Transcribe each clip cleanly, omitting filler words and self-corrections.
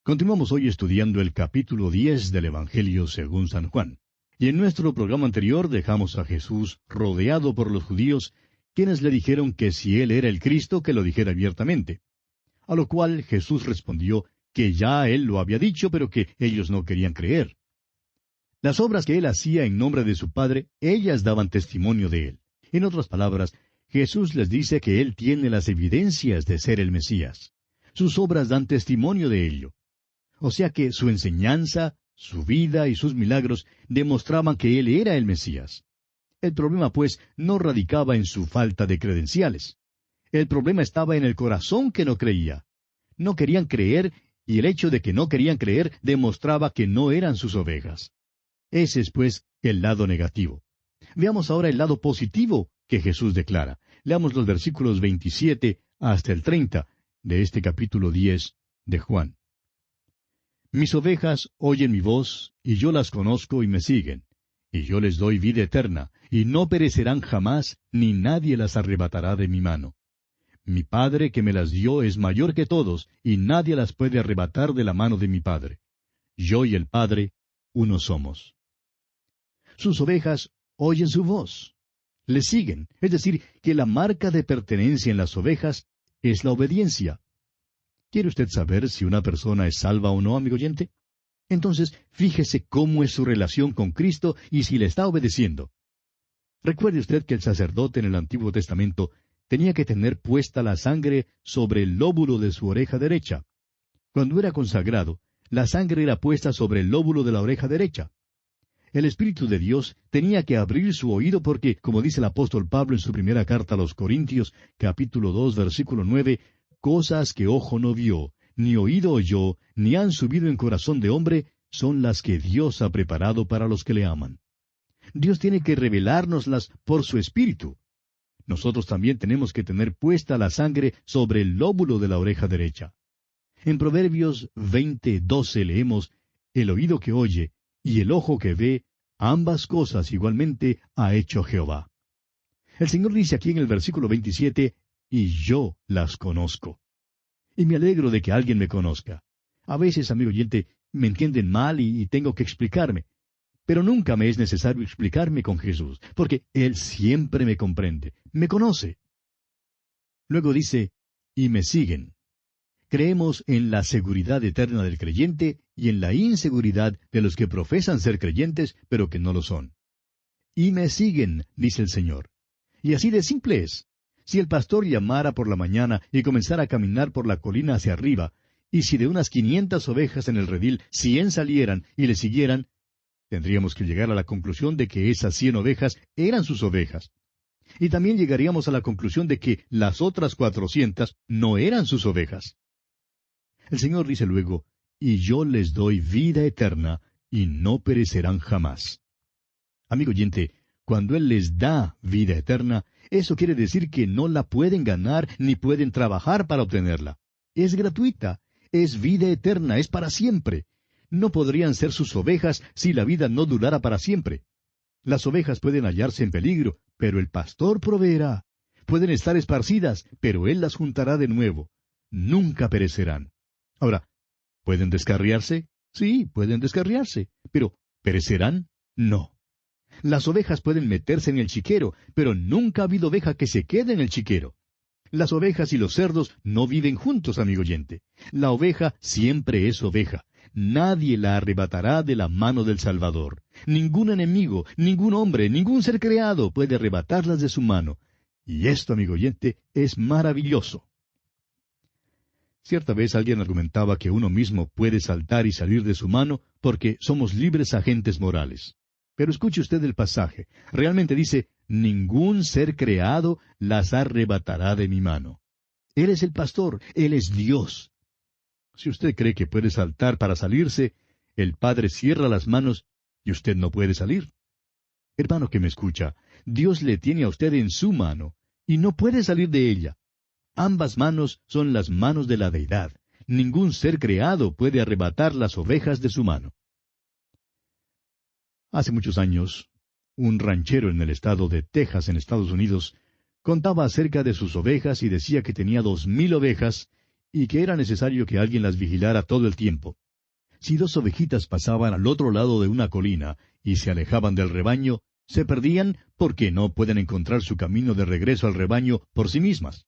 Continuamos hoy estudiando el capítulo 10 del Evangelio según San Juan. Y en nuestro programa anterior dejamos a Jesús rodeado por los judíos, quienes le dijeron que si él era el Cristo, que lo dijera abiertamente. A lo cual Jesús respondió que ya él lo había dicho, pero que ellos no querían creer. Las obras que él hacía en nombre de su Padre, ellas daban testimonio de él. En otras palabras, Jesús les dice que él tiene las evidencias de ser el Mesías. Sus obras dan testimonio de ello. O sea que su enseñanza, su vida y sus milagros demostraban que él era el Mesías. El problema, pues, no radicaba en su falta de credenciales. El problema estaba en el corazón que no creía. No querían creer, y el hecho de que no querían creer demostraba que no eran sus ovejas. Ese es, pues, el lado negativo. Veamos ahora el lado positivo que Jesús declara. Leamos los versículos 27 hasta el 30 de este capítulo 10 de Juan. Mis ovejas oyen mi voz, y yo las conozco y me siguen. Y yo les doy vida eterna, y no perecerán jamás, ni nadie las arrebatará de mi mano. Mi Padre que me las dio es mayor que todos, y nadie las puede arrebatar de la mano de mi Padre. Yo y el Padre, uno somos. Sus ovejas oyen su voz. Le siguen, es decir, que la marca de pertenencia en las ovejas es la obediencia. ¿Quiere usted saber si una persona es salva o no, amigo oyente? Entonces, fíjese cómo es su relación con Cristo y si le está obedeciendo. Recuerde usted que el sacerdote en el Antiguo Testamento tenía que tener puesta la sangre sobre el lóbulo de su oreja derecha. Cuando era consagrado, la sangre era puesta sobre el lóbulo de la oreja derecha. El Espíritu de Dios tenía que abrir su oído porque, como dice el apóstol Pablo en su primera carta a los Corintios, capítulo 2, versículo 9, cosas que ojo no vio, ni oído oyó, ni han subido en corazón de hombre, son las que Dios ha preparado para los que le aman. Dios tiene que revelárnoslas por su Espíritu. Nosotros también tenemos que tener puesta la sangre sobre el lóbulo de la oreja derecha. En Proverbios 20:12 leemos, el oído que oye y el ojo que ve, ambas cosas igualmente ha hecho Jehová. El Señor dice aquí en el versículo 27, y yo las conozco. Y me alegro de que alguien me conozca. A veces, amigo oyente, me entienden mal y tengo que explicarme. Pero nunca me es necesario explicarme con Jesús, porque Él siempre me comprende, me conoce. Luego dice, y me siguen. Creemos en la seguridad eterna del creyente y en la inseguridad de los que profesan ser creyentes, pero que no lo son. Y me siguen, dice el Señor. Y así de simple es. Si el pastor llamara por la mañana y comenzara a caminar por la colina hacia arriba, y si de unas 500 ovejas en el redil 100 salieran y le siguieran, tendríamos que llegar a la conclusión de que esas 100 ovejas eran sus ovejas. Y también llegaríamos a la conclusión de que las otras 400 no eran sus ovejas. El Señor dice luego, y yo les doy vida eterna, y no perecerán jamás. Amigo oyente, cuando Él les da vida eterna, eso quiere decir que no la pueden ganar ni pueden trabajar para obtenerla. Es gratuita, es vida eterna, es para siempre. No podrían ser sus ovejas si la vida no durara para siempre. Las ovejas pueden hallarse en peligro, pero el pastor proveerá. Pueden estar esparcidas, pero Él las juntará de nuevo. Nunca perecerán. Ahora, ¿pueden descarriarse? Sí, pueden descarriarse. Pero, ¿perecerán? No. Las ovejas pueden meterse en el chiquero, pero nunca ha habido oveja que se quede en el chiquero. Las ovejas y los cerdos no viven juntos, amigo oyente. La oveja siempre es oveja. Nadie la arrebatará de la mano del Salvador. Ningún enemigo, ningún hombre, ningún ser creado puede arrebatarlas de su mano. Y esto, amigo oyente, es maravilloso. Cierta vez alguien argumentaba que uno mismo puede saltar y salir de su mano porque somos libres agentes morales. Pero escuche usted el pasaje. Realmente dice, ningún ser creado las arrebatará de mi mano. Él es el pastor, Él es Dios. Si usted cree que puede saltar para salirse, el Padre cierra las manos y usted no puede salir. Hermano que me escucha, Dios le tiene a usted en su mano y no puede salir de ella. Ambas manos son las manos de la deidad. Ningún ser creado puede arrebatar las ovejas de su mano. Hace muchos años, un ranchero en el estado de Texas, en Estados Unidos, contaba acerca de sus ovejas y decía que tenía 2,000 ovejas y que era necesario que alguien las vigilara todo el tiempo. Si 2 ovejitas pasaban al otro lado de una colina y se alejaban del rebaño, se perdían porque no pueden encontrar su camino de regreso al rebaño por sí mismas.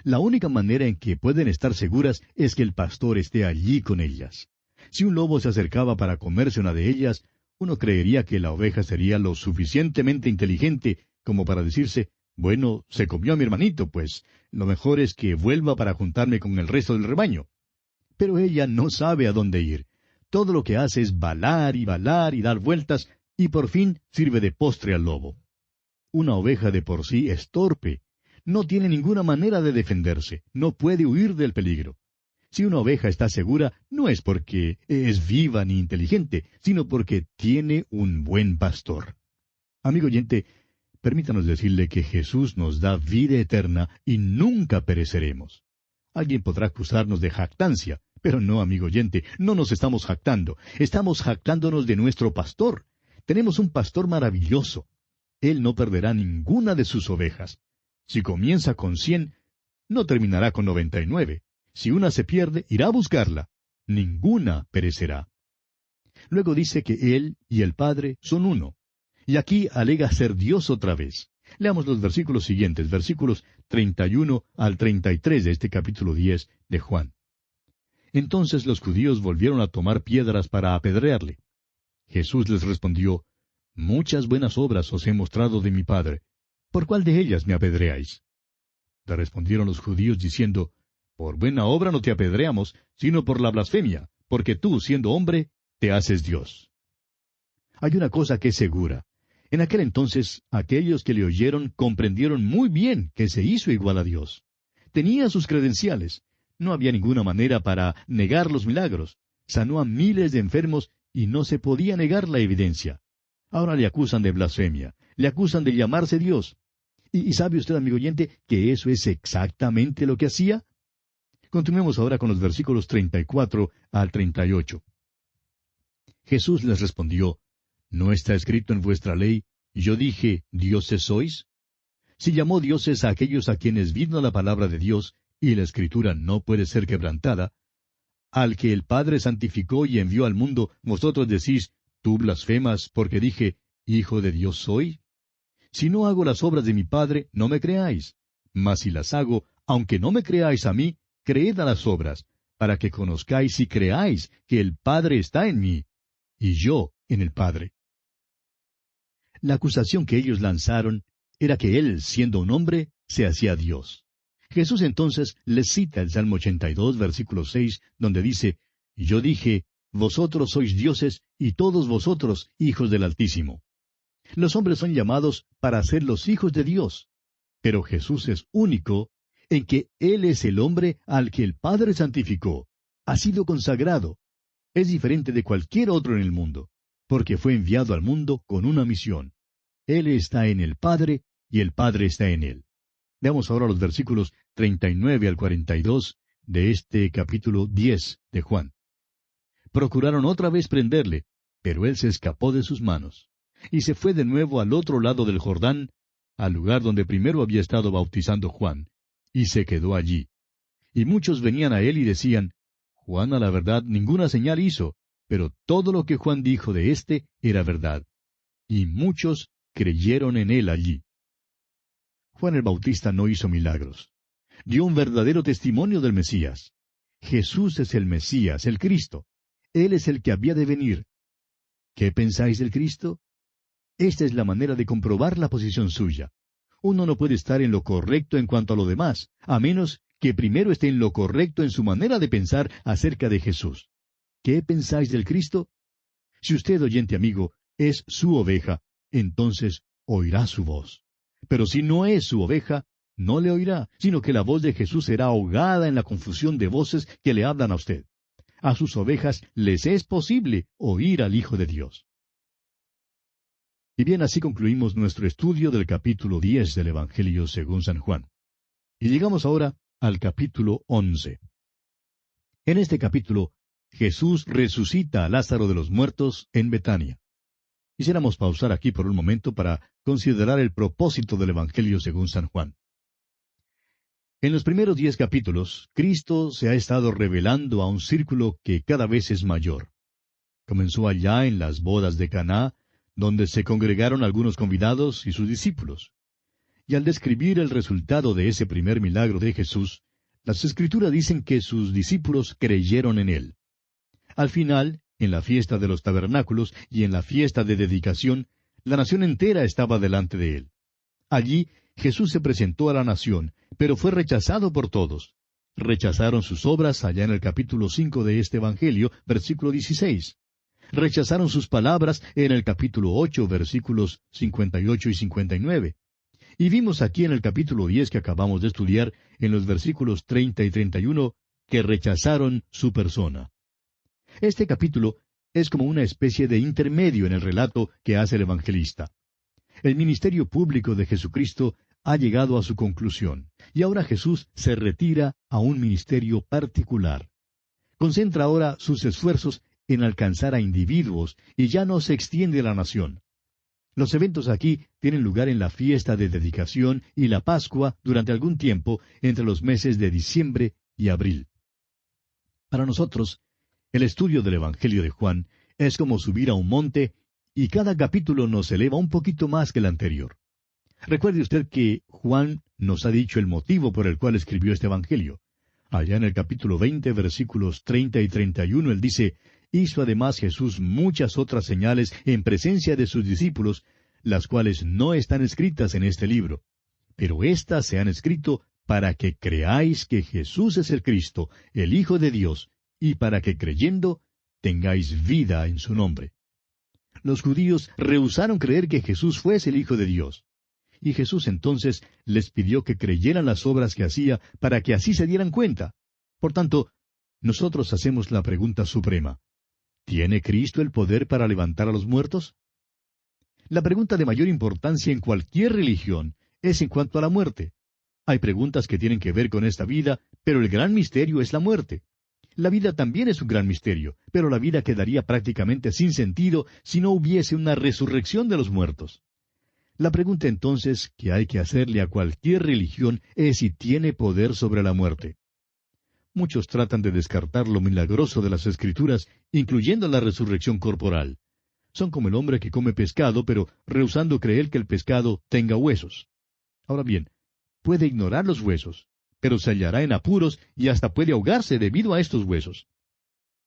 La única manera en que pueden estar seguras es que el pastor esté allí con ellas. Si un lobo se acercaba para comerse una de ellas, uno creería que la oveja sería lo suficientemente inteligente como para decirse, bueno, se comió a mi hermanito, pues lo mejor es que vuelva para juntarme con el resto del rebaño. Pero ella no sabe a dónde ir. Todo lo que hace es balar y dar vueltas, y por fin sirve de postre al lobo. Una oveja de por sí es torpe. No tiene ninguna manera de defenderse, no puede huir del peligro. Si una oveja está segura, no es porque es viva ni inteligente, sino porque tiene un buen pastor. Amigo oyente, permítanos decirle que Jesús nos da vida eterna y nunca pereceremos. Alguien podrá acusarnos de jactancia, pero no, amigo oyente, no nos estamos jactando. Estamos jactándonos de nuestro pastor. Tenemos un pastor maravilloso. Él no perderá ninguna de sus ovejas. Si comienza con 100, no terminará con 99. Si una se pierde, irá a buscarla. Ninguna perecerá. Luego dice que Él y el Padre son uno. Y aquí alega ser Dios otra vez. Leamos los versículos siguientes, versículos 31 al 33 de este capítulo 10 de Juan. Entonces los judíos volvieron a tomar piedras para apedrearle. Jesús les respondió, Muchas buenas obras os he mostrado de mi Padre. ¿Por cuál de ellas me apedreáis? Le respondieron los judíos diciendo, Por buena obra no te apedreamos, sino por la blasfemia, porque tú, siendo hombre, te haces Dios. Hay una cosa que es segura. En aquel entonces, aquellos que le oyeron comprendieron muy bien que se hizo igual a Dios. Tenía sus credenciales. No había ninguna manera para negar los milagros. Sanó a miles de enfermos y no se podía negar la evidencia. Ahora le acusan de blasfemia, le acusan de llamarse Dios. ¿Y sabe usted, amigo oyente, que eso es exactamente lo que hacía? Continuemos ahora con los versículos 34 al 38. Jesús les respondió, ¿No está escrito en vuestra ley, yo dije, dioses sois? Si llamó dioses a aquellos a quienes vino la palabra de Dios, y la Escritura no puede ser quebrantada, al que el Padre santificó y envió al mundo, vosotros decís, tú blasfemas, porque dije, Hijo de Dios soy. Si no hago las obras de mi Padre, no me creáis. Mas si las hago, aunque no me creáis a mí, creed a las obras, para que conozcáis y creáis que el Padre está en mí, y yo en el Padre. La acusación que ellos lanzaron era que Él, siendo un hombre, se hacía Dios. Jesús entonces les cita el Salmo 82, versículo 6, donde dice, Yo dije, vosotros sois dioses, y todos vosotros hijos del Altísimo. Los hombres son llamados para ser los hijos de Dios, pero Jesús es único en que Él es el hombre al que el Padre santificó, ha sido consagrado. Es diferente de cualquier otro en el mundo, porque fue enviado al mundo con una misión. Él está en el Padre, y el Padre está en Él. Veamos ahora los versículos 39 al 42 de este capítulo 10 de Juan. Procuraron otra vez prenderle, pero él se escapó de sus manos, y se fue de nuevo al otro lado del Jordán, al lugar donde primero había estado bautizando Juan, y se quedó allí. Y muchos venían a él y decían, Juan a la verdad ninguna señal hizo, pero todo lo que Juan dijo de éste era verdad. Y muchos creyeron en él allí. Juan el Bautista no hizo milagros. Dio un verdadero testimonio del Mesías. Jesús es el Mesías, el Cristo. Él es el que había de venir. ¿Qué pensáis del Cristo? Esta es la manera de comprobar la posición suya. Uno no puede estar en lo correcto en cuanto a lo demás, a menos que primero esté en lo correcto en su manera de pensar acerca de Jesús. ¿Qué pensáis del Cristo? Si usted, oyente amigo, es su oveja, entonces oirá su voz. Pero si no es su oveja, no le oirá, sino que la voz de Jesús será ahogada en la confusión de voces que le hablan a usted. A sus ovejas les es posible oír al Hijo de Dios. Y bien, así concluimos nuestro estudio del capítulo 10 del Evangelio según San Juan. Y llegamos ahora al capítulo 11. En este capítulo, Jesús resucita a Lázaro de los muertos en Betania. Quisiéramos pausar aquí por un momento para considerar el propósito del Evangelio según San Juan. En los primeros 10 capítulos, Cristo se ha estado revelando a un círculo que cada vez es mayor. Comenzó allá en las bodas de Caná, donde se congregaron algunos convidados y sus discípulos. Y al describir el resultado de ese primer milagro de Jesús, las Escrituras dicen que sus discípulos creyeron en él. Al final, en la fiesta de los tabernáculos y en la fiesta de dedicación, la nación entera estaba delante de él. Allí Jesús se presentó a la nación, pero fue rechazado por todos. Rechazaron sus obras allá en el capítulo 5 de este Evangelio, versículo 16. Rechazaron sus palabras en el capítulo 8, versículos 58 y 59. Y vimos aquí en el capítulo 10 que acabamos de estudiar, en los versículos 30 y 31, que rechazaron su persona. Este capítulo es como una especie de intermedio en el relato que hace el evangelista. El ministerio público de Jesucristo ha llegado a su conclusión, y ahora Jesús se retira a un ministerio particular. Concentra ahora sus esfuerzos en alcanzar a individuos y ya no se extiende a la nación. Los eventos aquí tienen lugar en la fiesta de dedicación y la Pascua durante algún tiempo entre los meses de diciembre y abril. Para nosotros, el estudio del Evangelio de Juan es como subir a un monte y cada capítulo nos eleva un poquito más que el anterior. Recuerde usted que Juan nos ha dicho el motivo por el cual escribió este Evangelio. Allá en el capítulo 20, versículos 30 y 31, él dice: «Hizo además Jesús muchas otras señales en presencia de sus discípulos, las cuales no están escritas en este libro. Pero éstas se han escrito para que creáis que Jesús es el Cristo, el Hijo de Dios, y para que creyendo tengáis vida en su nombre». Los judíos rehusaron creer que Jesús fuese el Hijo de Dios. Y Jesús entonces les pidió que creyeran las obras que hacía para que así se dieran cuenta. Por tanto, nosotros hacemos la pregunta suprema: ¿tiene Cristo el poder para levantar a los muertos? La pregunta de mayor importancia en cualquier religión es en cuanto a la muerte. Hay preguntas que tienen que ver con esta vida, pero el gran misterio es la muerte. La vida también es un gran misterio, pero la vida quedaría prácticamente sin sentido si no hubiese una resurrección de los muertos. La pregunta entonces que hay que hacerle a cualquier religión es si tiene poder sobre la muerte. Muchos tratan de descartar lo milagroso de las Escrituras, incluyendo la resurrección corporal. Son como el hombre que come pescado, pero rehusando creer que el pescado tenga huesos. Ahora bien, puede ignorar los huesos, pero se hallará en apuros y hasta puede ahogarse debido a estos huesos.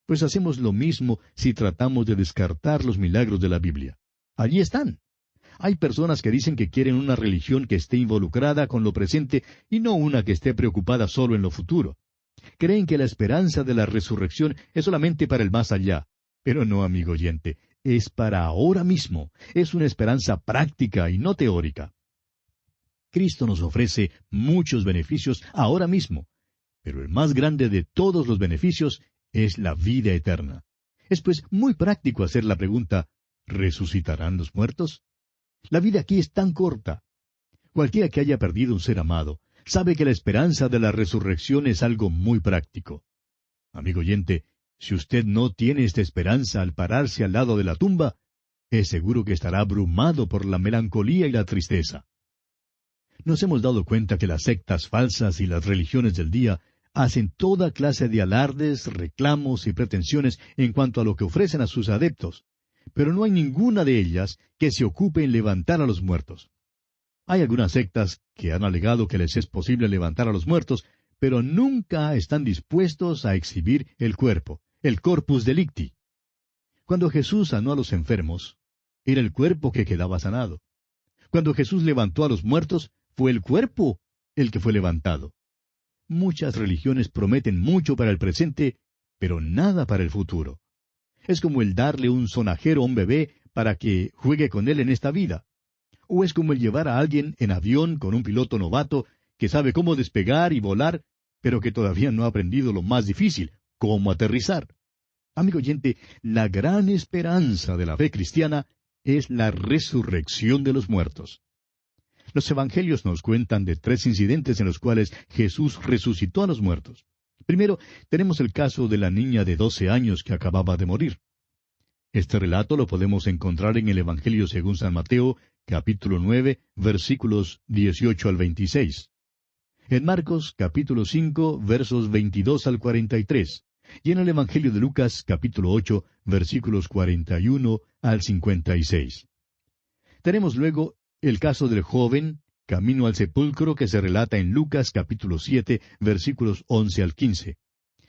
Pues hacemos lo mismo si tratamos de descartar los milagros de la Biblia. Allí están. Hay personas que dicen que quieren una religión que esté involucrada con lo presente y no una que esté preocupada solo en lo futuro. Creen que la esperanza de la resurrección es solamente para el más allá. Pero no, amigo oyente, es para ahora mismo. Es una esperanza práctica y no teórica. Cristo nos ofrece muchos beneficios ahora mismo, pero el más grande de todos los beneficios es la vida eterna. Es pues muy práctico hacer la pregunta: ¿resucitarán los muertos? La vida aquí es tan corta. Cualquiera que haya perdido un ser amado sabe que la esperanza de la resurrección es algo muy práctico. Amigo oyente, si usted no tiene esta esperanza al pararse al lado de la tumba, es seguro que estará abrumado por la melancolía y la tristeza. Nos hemos dado cuenta que las sectas falsas y las religiones del día hacen toda clase de alardes, reclamos y pretensiones en cuanto a lo que ofrecen a sus adeptos, pero no hay ninguna de ellas que se ocupe en levantar a los muertos. Hay algunas sectas que han alegado que les es posible levantar a los muertos, pero nunca están dispuestos a exhibir el cuerpo, el corpus delicti. Cuando Jesús sanó a los enfermos, era el cuerpo que quedaba sanado. Cuando Jesús levantó a los muertos, fue el cuerpo el que fue levantado. Muchas religiones prometen mucho para el presente, pero nada para el futuro. Es como el darle un sonajero a un bebé para que juegue con él en esta vida. O es como el llevar a alguien en avión con un piloto novato que sabe cómo despegar y volar, pero que todavía no ha aprendido lo más difícil, cómo aterrizar. Amigo oyente, la gran esperanza de la fe cristiana es la resurrección de los muertos. Los evangelios nos cuentan de 3 incidentes en los cuales Jesús resucitó a los muertos. Primero, tenemos el caso de la niña de 12 años que acababa de morir. Este relato lo podemos encontrar en el Evangelio según San Mateo, capítulo 9, versículos 18 al 26. en Marcos capítulo 5, versos 22 al 43, y en el Evangelio de Lucas capítulo 8, versículos 41 al 56. Tenemos luego el caso del joven camino al sepulcro que se relata en Lucas capítulo 7, versículos 11 al 15.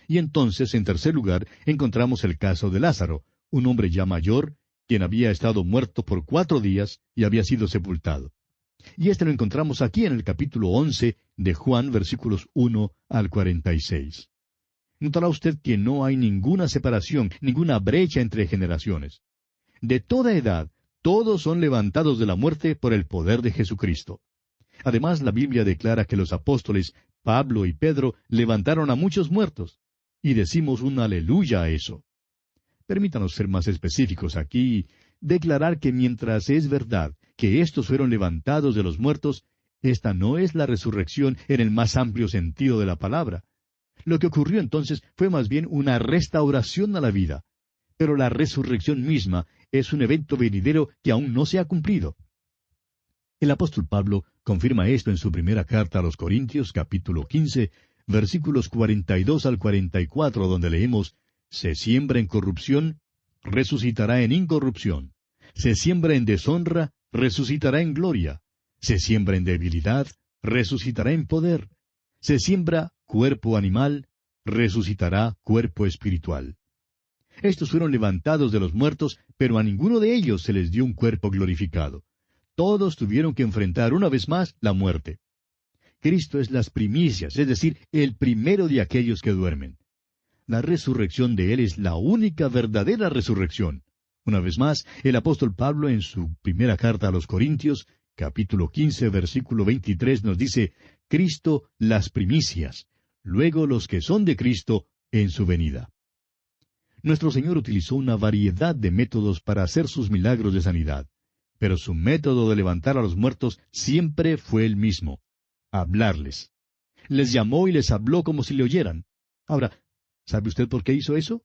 Y entonces, en tercer lugar, encontramos el caso de Lázaro, un hombre ya mayor, quien había estado muerto por 4 días y había sido sepultado. Y este lo encontramos aquí en el capítulo 11 de Juan, versículos 1 al 46. Notará usted que no hay ninguna separación, ninguna brecha entre generaciones. De toda edad, todos son levantados de la muerte por el poder de Jesucristo. Además, la Biblia declara que los apóstoles Pablo y Pedro levantaron a muchos muertos, y decimos un aleluya a eso. Permítanos ser más específicos aquí y declarar que mientras es verdad que estos fueron levantados de los muertos, esta no es la resurrección en el más amplio sentido de la palabra. Lo que ocurrió entonces fue más bien una restauración a la vida. Pero la resurrección misma es un evento venidero que aún no se ha cumplido. El apóstol Pablo confirma esto en su primera carta a los Corintios, capítulo 15, versículos 42 al 44, donde leemos: Se siembra en corrupción, resucitará en incorrupción. Se siembra en deshonra, resucitará en gloria. Se siembra en debilidad, resucitará en poder. Se siembra cuerpo animal, resucitará cuerpo espiritual. Estos fueron levantados de los muertos, pero a ninguno de ellos se les dio un cuerpo glorificado. Todos tuvieron que enfrentar una vez más la muerte. Cristo es las primicias, es decir, el primero de aquellos que duermen. La resurrección de Él es la única verdadera resurrección. Una vez más, el apóstol Pablo en su primera carta a los Corintios, capítulo 15, versículo 23, nos dice: Cristo las primicias, luego los que son de Cristo en su venida. Nuestro Señor utilizó una variedad de métodos para hacer sus milagros de sanidad, pero su método de levantar a los muertos siempre fue el mismo: hablarles. Les llamó y les habló como si le oyeran. Ahora, ¿sabe usted por qué hizo eso?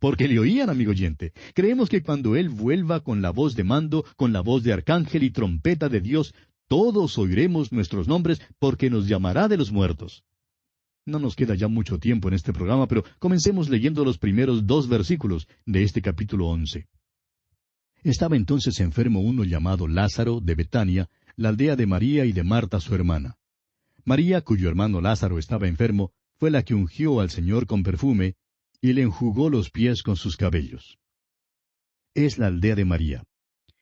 Porque le oían, amigo oyente. Creemos que cuando Él vuelva con la voz de mando, con la voz de arcángel y trompeta de Dios, todos oiremos nuestros nombres porque nos llamará de los muertos. No nos queda ya mucho tiempo en este programa, pero comencemos leyendo los primeros 2 versículos de este capítulo 11. Estaba entonces enfermo uno llamado Lázaro de Betania, la aldea de María y de Marta su hermana. María, cuyo hermano Lázaro estaba enfermo, fue la que ungió al Señor con perfume, y le enjugó los pies con sus cabellos. Es la aldea de María.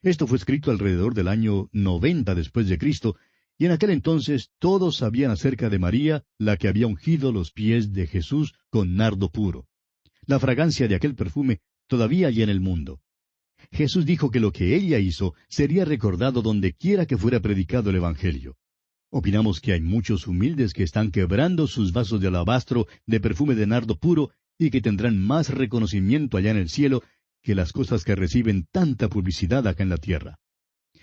Esto fue escrito alrededor del año 90 después de Cristo, y en aquel entonces todos sabían acerca de María, la que había ungido los pies de Jesús con nardo puro. La fragancia de aquel perfume todavía hay en el mundo. Jesús dijo que lo que ella hizo sería recordado donde quiera que fuera predicado el Evangelio. Opinamos que hay muchos humildes que están quebrando sus vasos de alabastro de perfume de nardo puro y que tendrán más reconocimiento allá en el cielo que las cosas que reciben tanta publicidad acá en la tierra.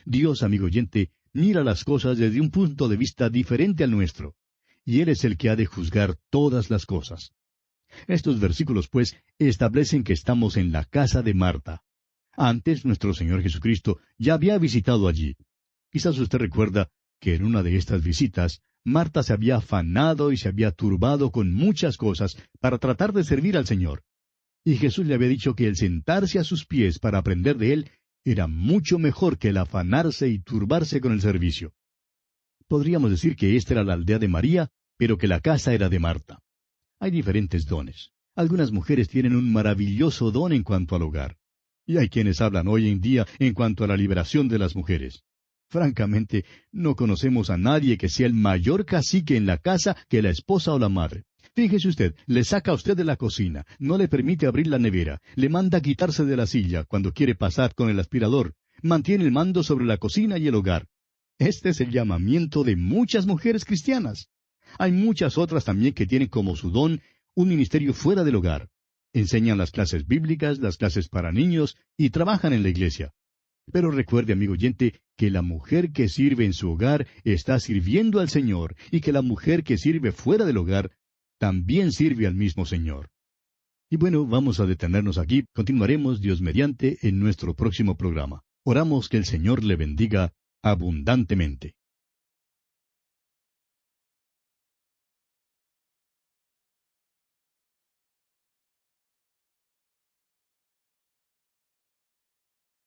Dios, amigo oyente, mira las cosas desde un punto de vista diferente al nuestro, y Él es el que ha de juzgar todas las cosas. Estos versículos, pues, establecen que estamos en la casa de Marta. Antes, nuestro Señor Jesucristo ya había visitado allí. Quizás usted recuerda que en una de estas visitas, Marta se había afanado y se había turbado con muchas cosas para tratar de servir al Señor. Y Jesús le había dicho que el sentarse a sus pies para aprender de Él era mucho mejor que el afanarse y turbarse con el servicio. Podríamos decir que esta era la aldea de María, pero que la casa era de Marta. Hay diferentes dones. Algunas mujeres tienen un maravilloso don en cuanto al hogar. Y hay quienes hablan hoy en día en cuanto a la liberación de las mujeres. Francamente, no conocemos a nadie que sea el mayor cacique en la casa que la esposa o la madre. Fíjese usted, le saca a usted de la cocina, no le permite abrir la nevera, le manda quitarse de la silla cuando quiere pasar con el aspirador, mantiene el mando sobre la cocina y el hogar. Este es el llamamiento de muchas mujeres cristianas. Hay muchas otras también que tienen como su don un ministerio fuera del hogar. Enseñan las clases bíblicas, las clases para niños y trabajan en la iglesia. Pero recuerde, amigo oyente, que la mujer que sirve en su hogar está sirviendo al Señor y que la mujer que sirve fuera del hogar también sirve al mismo Señor. Y bueno, vamos a detenernos aquí. Continuaremos, Dios mediante, en nuestro próximo programa. Oramos que el Señor le bendiga abundantemente.